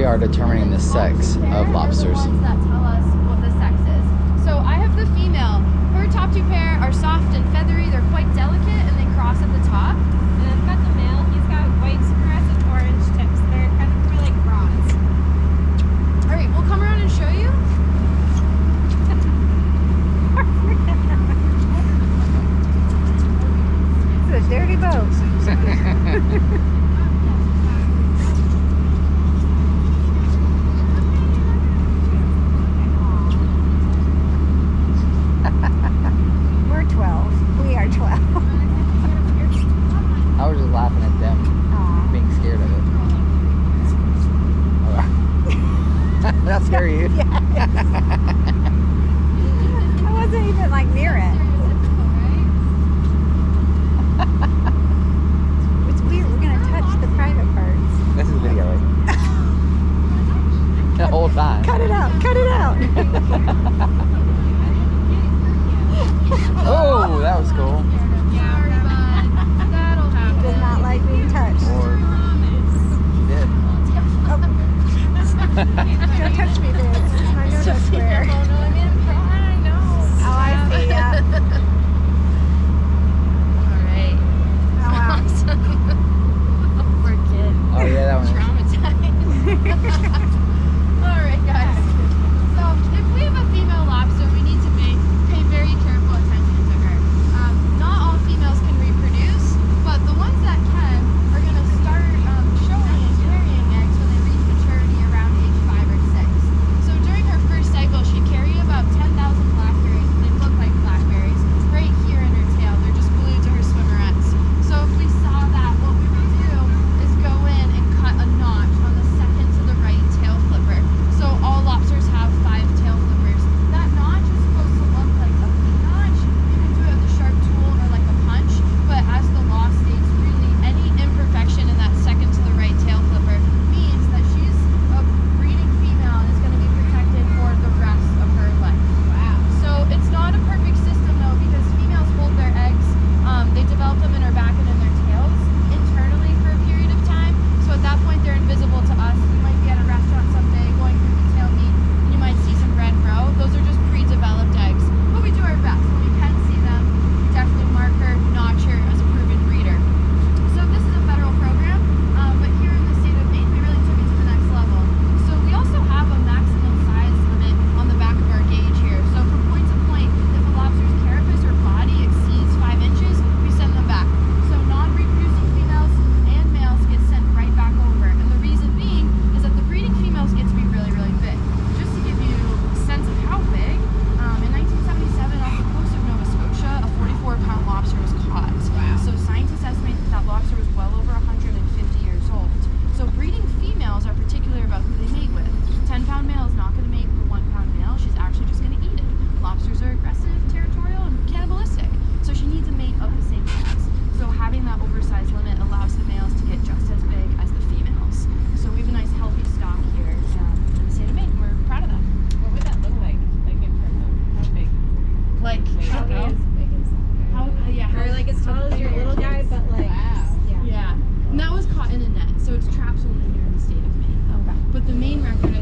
are determining the sex of lobsters. Are the ones that tell us what the sex is. So I have the female. Her top two pair are soft and feathery. They're quite delicate and they cross at the top. And I've got the male. He's got white scratches and orange tips. They're kind of more like bronze. All right, we'll come around and show you. It's a dirty boat. We're 12. We are 12. I was just laughing at them Aw. being scared of it. That scare you? Yeah. I wasn't even like near it. It's weird. We're gonna touch the private parts. This is videoing. The whole time. Cut it out. Cut it out. Oh, that was cool. Sorry, bud. That'll happen. Does not like being touched. Or she did. Don't touch me, babe. This is my no-no square. Oh no, I'm in front. I know. Oh, I see. Yeah. All right. Oh, wow. Awesome. Poor kid. Oh yeah, that one. Traumatized. All right, guys. So if we have a female lobster, we need to pay very careful attention to her. Not all females can reproduce, but the ones that can are going to start showing and carrying eggs when they reach maturity around age 5 or 6. So during her first cycle, she'd carry about 10,000 blackberries. They look like blackberries right here in her tail. They're just glued to her swimmerettes. So if we saw that, what we would do is go in and cut a notch on the second to the right tail flipper. So all lobsters have 5 tail flippers. That notch is supposed to look like a notch. You can do it with a sharp tool or like a punch, but as the law states, really any imperfection in that second to the right tail flipper means that she's a breeding female and is going to be protected for the rest of her life. Wow. So it's not a perfect system though, because females hold their eggs, they develop them in their back and in their tails internally for a period of time. So at that point they're invisible to us. You might be at a restaurant someday going through the tail meat and you might see some red row. Those are just pre-developed eggs. But we do our best. When we can see them, we definitely mark her, notch her as a proven breeder. So this is a federal program, but here in the state of Maine, we really took it to the next level. So we also have a maximum size limit on the back of our gauge here. So from point to point, if a lobster's carapace or body exceeds 5 inches, we send them back. So non-reproducing females and males get sent right back over. And the reason being is that the breeding females get to be really, really big. Just to give you a sense of how big, in 1977 off the coast of Nova Scotia, a 44-pound lobster was caught. Wow. So scientists estimate that lobster was well over 150 years old. So breeding females are particular about who they mate with. 10-pound male is not going to mate with a 1-pound male. She's actually just going to eat it. Lobsters are aggressive, territorial, and cannibalistic. So she needs a mate of the same sex. So having that oversized limit allows the males to get just as big as the females. So we have a nice healthy stock here in the state of Maine. We're proud of that. What would that look like in terms of how big? Like, I don't know. As big as How, yeah, or like as tall as your little guy, but like Wow. yeah. Yeah. And that was caught in a net, so it's trapped only here in the state of Maine. Okay. But the main record